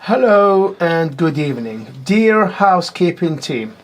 Hello and good evening, dear housekeeping team.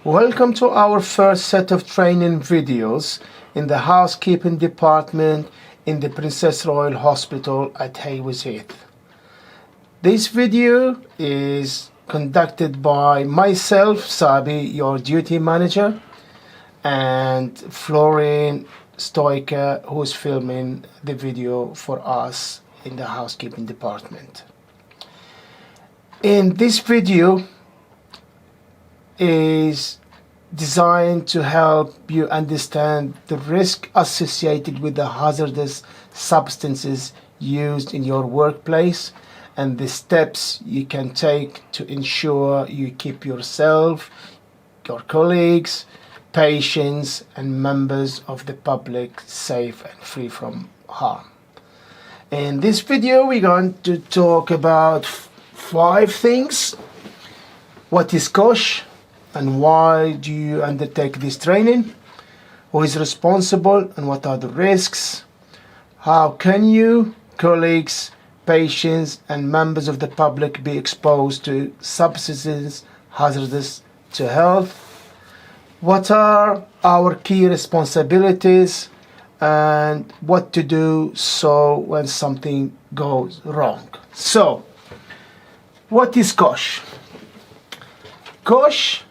Welcome to our first set of training videos in the housekeeping department in the Princess Royal Hospital at Haywards Heath. This video is conducted by myself, Sahbi, your duty manager, and Florin Stoiker, who's filming the video for us in the housekeeping department. In this video is designed to help you understand the risk associated with the hazardous substances used in your workplace and the steps you can take to ensure you keep yourself, your colleagues, patients and members of the public safe and free from harm. In this video we're going to talk about 5 things. What is COSHH and why do you undertake this training? Who is responsible and what are the risks? How can you, colleagues, patients and members of the public be exposed to substances hazardous to health? What are our key responsibilities and what to do so when something goes wrong? So, what is COSHH? COSHH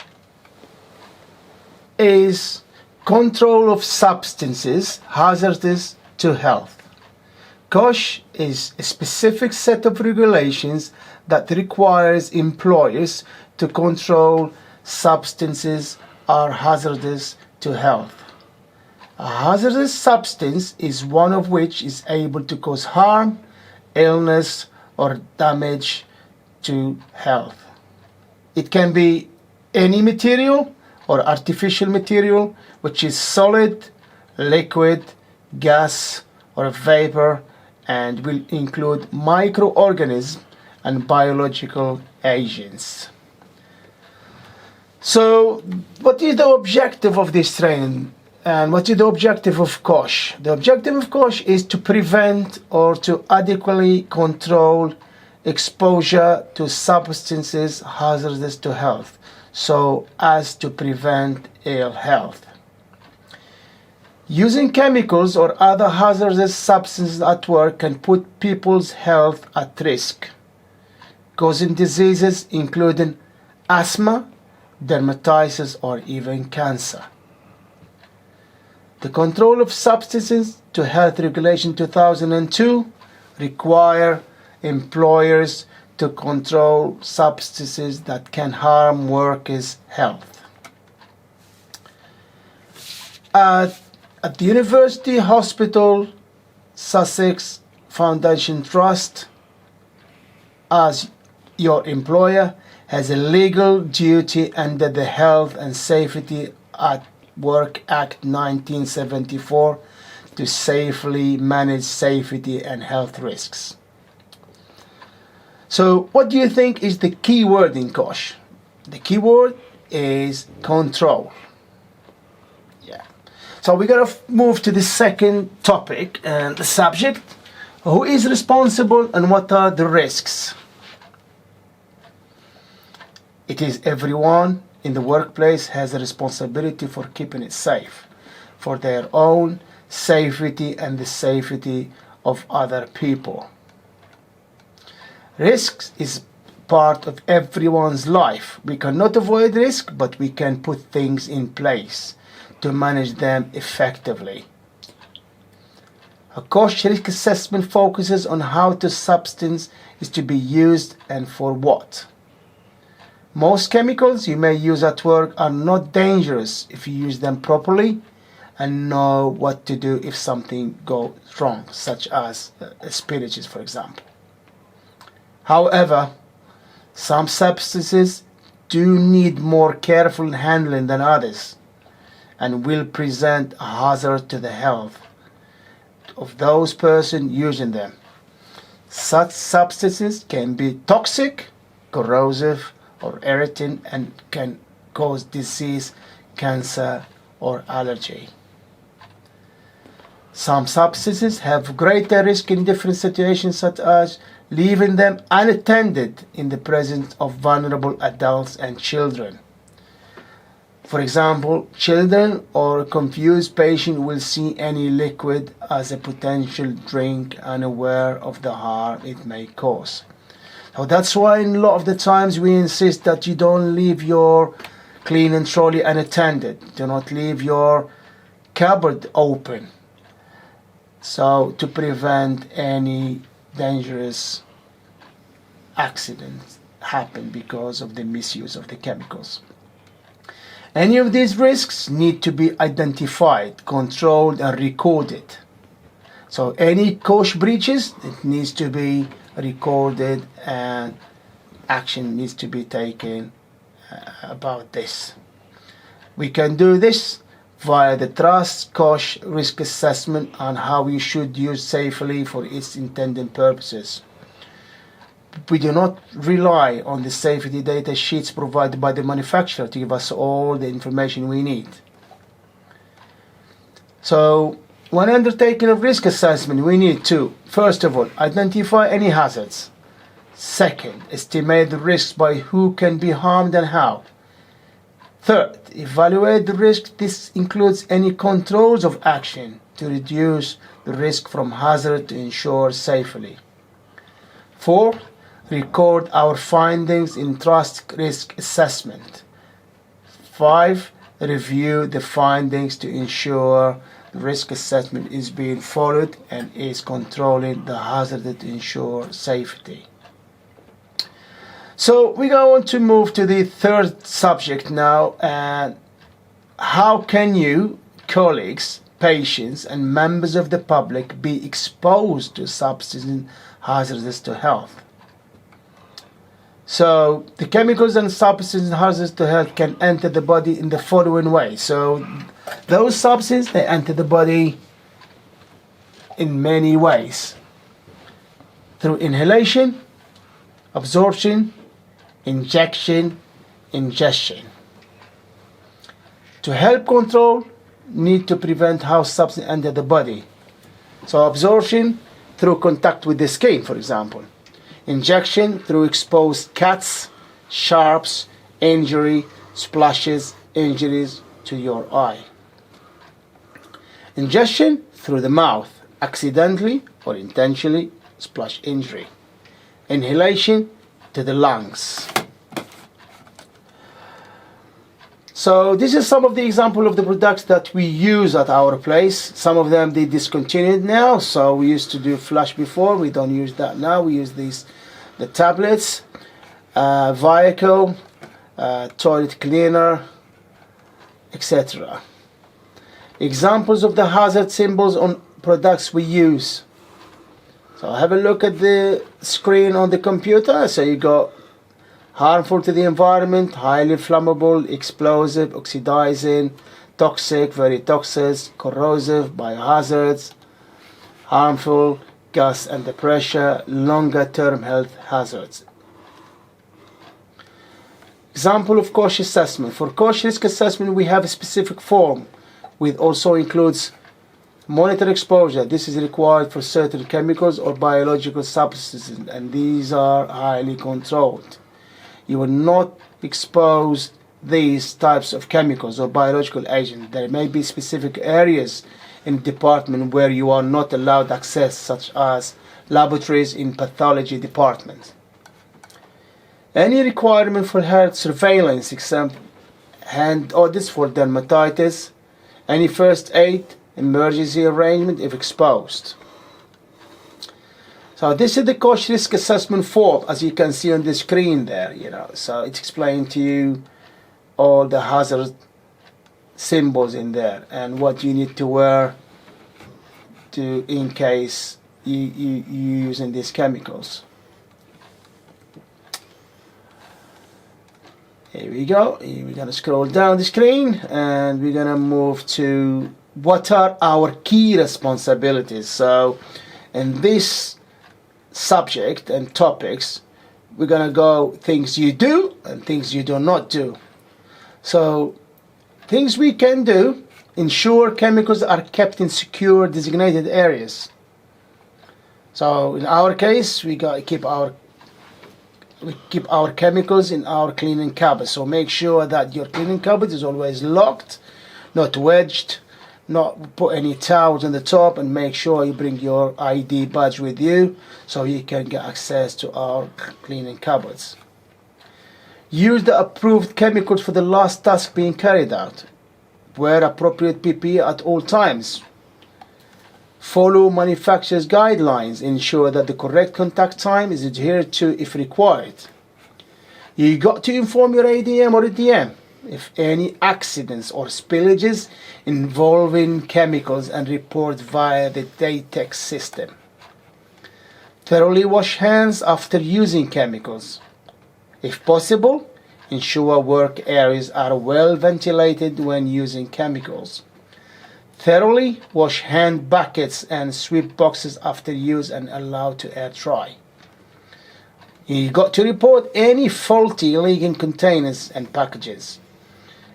is control of substances hazardous to health. COSHH is a specific set of regulations that requires employers to control substances are hazardous to health. A hazardous substance is one of which is able to cause harm, illness or damage to health. It can be any material or artificial material which is solid, liquid, gas or vapor and will include microorganisms and biological agents. So what is the objective of this training and what is the objective of COSHH? The objective of COSHH is to prevent or to adequately control exposure to substances hazardous to health, so as to prevent ill health. Using chemicals or other hazardous substances at work can put people's health at risk, causing diseases including asthma, dermatitis or even cancer. The Control of Substances to Health Regulation 2002 require employers to control substances that can harm workers' health. At the University Hospital Sussex Foundation Trust, as your employer, has a legal duty under the Health and Safety at Work Act 1974 to safely manage safety and health risks. So what do you think is the key word in COSHH? The key word is control. Yeah. So we're going to move to the second topic and the subject. Who is responsible and what are the risks? It is everyone in the workplace has a responsibility for keeping it safe, for their own safety and the safety of other people. Risk is part of everyone's life. We cannot avoid risk, but we can put things in place to manage them effectively. A COSHH risk assessment focuses on how the substance is to be used and for what. Most chemicals you may use at work are not dangerous if you use them properly and know what to do if something goes wrong, such as spillages, for example. However, some substances do need more careful handling than others and will present a hazard to the health of those persons using them. Such substances can be toxic, corrosive, or irritant and can cause disease, cancer, or allergy. Some substances have greater risk in different situations such as leaving them unattended in the presence of vulnerable adults and children. For example, children or a confused patient will see any liquid as a potential drink, unaware of the harm it may cause. So that's why in a lot of the times we insist that you don't leave your cleaning trolley unattended. Do not leave your cupboard open. So to prevent any dangerous accidents happen because of the misuse of the chemicals. Any of these risks need to be identified, controlled and recorded. So any COSHH breaches, it needs to be recorded and action needs to be taken about this. We can do this via the Trust COSHH risk assessment on how we should use safely for its intended purposes. We do not rely on the safety data sheets provided by the manufacturer to give us all the information we need. So, when undertaking a risk assessment, we need to, first of all, identify any hazards. Second, estimate the risks by who can be harmed and how. Third, evaluate the risk. This includes any controls of action to reduce the risk from hazard to ensure safely. Fourth, record our findings in Trust risk assessment. 5. Review the findings to ensure the risk assessment is being followed and is controlling the hazard to ensure safety. So we're going to move to the third subject now, and how can you, colleagues, patients and members of the public be exposed to substances hazardous to health? So the chemicals and substances hazardous to health can enter the body in the following way. So those substances, they enter the body in many ways. Through inhalation, absorption, injection, ingestion. To help control, need to prevent how substance enter the body. So absorption through contact with the skin, for example. Injection through exposed cuts, sharps, injury, splashes, injuries to your eye. Ingestion through the mouth, accidentally or intentionally splash injury. Inhalation to the lungs. So this is some of the example of the products that we use at our place. Some of them they discontinued now. So we used to do flush before. We don't use that now. We use the tablets, vehicle, toilet cleaner, etc. Examples of the hazard symbols on products we use. So have a look at the screen on the computer. So you got harmful to the environment, highly flammable, explosive, oxidizing, toxic, very toxic, corrosive, biohazards, harmful, gas under pressure, longer term health hazards. Example of COSHH assessment. For COSHH risk assessment we have a specific form which also includes monitor exposure. This is required for certain chemicals or biological substances, and these are highly controlled. You will not expose these types of chemicals or biological agents. There may be specific areas in the department where you are not allowed access, such as laboratories in pathology department. Any requirement for health surveillance, example hand audits for dermatitis, any first aid, emergency arrangement if exposed. So this is the COSHH risk assessment form, as you can see on the screen there, So it's explained to you all the hazard symbols in there and what you need to wear in case you using these chemicals. Here we go. We're gonna scroll down the screen and we're gonna move to what are our key responsibilities. So in this subject and topics, we're gonna go things you do and things you do not do. So things we can do: ensure chemicals are kept in secure designated areas. So in our case, we got to keep our chemicals in our cleaning cupboard. So make sure that your cleaning cupboard is always locked, not wedged, not put any towels on the top, and make sure you bring your ID badge with you so you can get access to our cleaning cupboards. Use the approved chemicals for the last task being carried out. Wear appropriate PPE at all times. Follow manufacturer's guidelines. Ensure that the correct contact time is adhered to if required. You got to inform your ADM or DM if any accidents or spillages involving chemicals and report via the DATEX system. Thoroughly wash hands after using chemicals. If possible, ensure work areas are well ventilated when using chemicals. Thoroughly wash hand buckets and sweep boxes after use and allow to air dry. You got to report any faulty leaking containers and packages.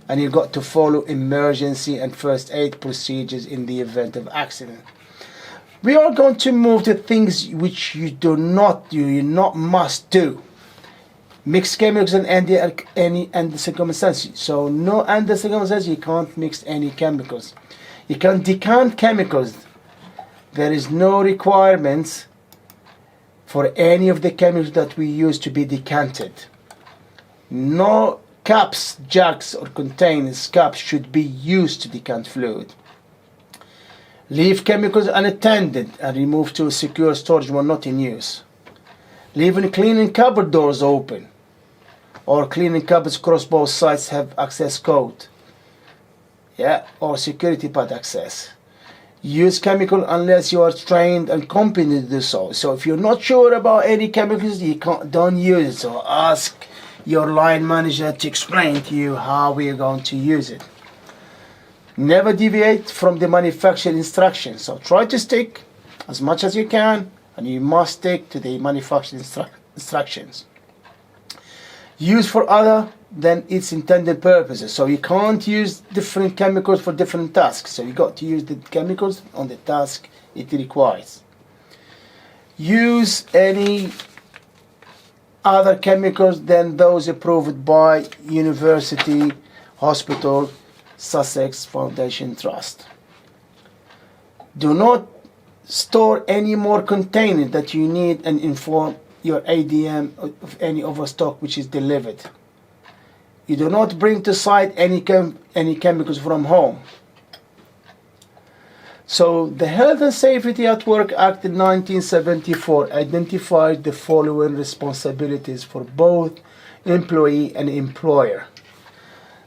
And you've got to follow emergency and first aid procedures in the event of accident. We are going to move to things which you not must do. Mix chemicals and under circumstances. So no under circumstances, you can't mix any chemicals. You can decant chemicals. There is no requirements for any of the chemicals that we use to be decanted. No cups, jugs or containers, cups should be used to decant fluid. Leave chemicals unattended and remove to a secure storage when not in use. Leaving cleaning cupboard doors open or cleaning cupboards across both sides have access code. Or security pad access. Use chemical unless you are trained and competent to do so. So if you're not sure about any chemicals, don't use it. So ask your line manager to explain to you how we are going to use it. Never deviate from the manufacturer instructions. So try to stick as much as you can, and you must stick to the manufacturer instructions. Use for other than its intended purposes. So you can't use different chemicals for different tasks. So you got to use the chemicals on the task it requires. Use any other chemicals than those approved by University Hospital Sussex Foundation Trust. Do not store any more containers that you need and inform your ADM of any overstock which is delivered. You do not bring to site any chemicals from home. So the Health and Safety at Work Act in 1974 identified the following responsibilities for both employee and employer.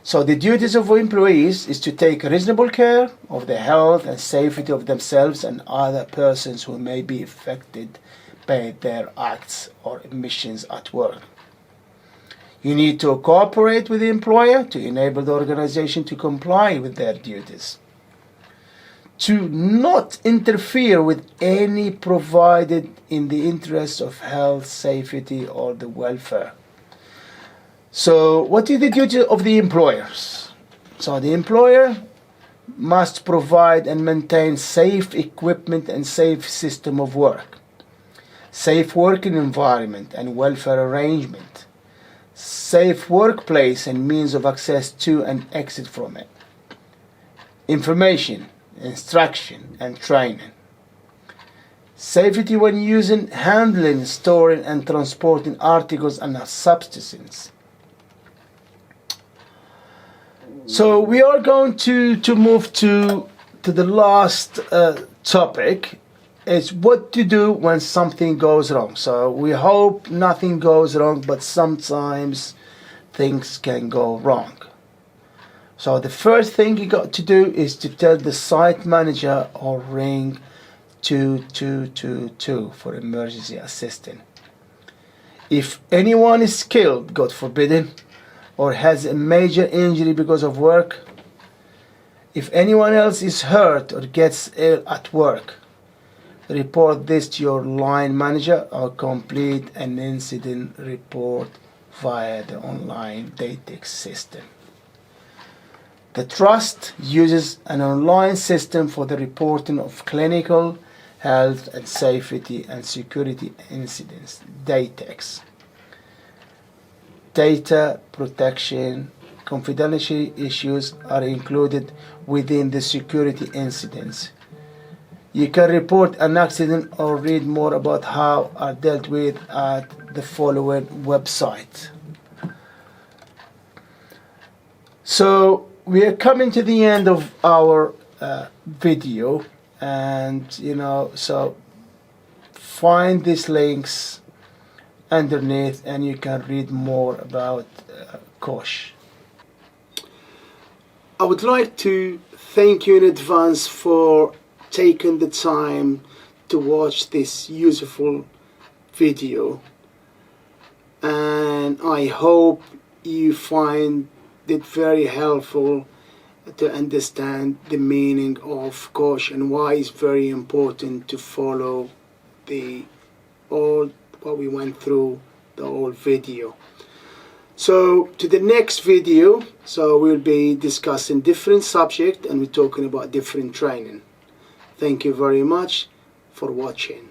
So the duties of employees is to take reasonable care of the health and safety of themselves and other persons who may be affected by their acts or omissions at work. You need to cooperate with the employer to enable the organization to comply with their duties. To not interfere with any provided in the interest of health, safety, or the welfare. So what is the duty of the employers? So the employer must provide and maintain safe equipment and safe system of work, safe working environment and welfare arrangement, safe workplace and means of access to and exit from it, information, instruction and training, safety when using, handling, storing and transporting articles and substances. So we are going to move to the last topic. It's what to do when something goes wrong. So we hope nothing goes wrong, but sometimes things can go wrong. So the first thing you got to do is to tell the site manager or ring 2222 for emergency assistance. If anyone is killed, God forbid, or has a major injury because of work, if anyone else is hurt or gets ill at work, report this to your line manager or complete an incident report via the online DATEX system. The Trust uses an online system for the reporting of clinical, health and safety and security incidents, DATEX. Data protection confidentiality issues are included within the security incidents. You can report an accident or read more about how are dealt with at the following website. So we are coming to the end of our video, and so find these links underneath and you can read more about COSHH. I would like to thank you in advance for taking the time to watch this useful video, and I hope you find it very helpful to understand the meaning of COSHH and why it's very important to follow what we went through the whole video. So to the next video, so we'll be discussing different subject and we're talking about different training. Thank you very much for watching.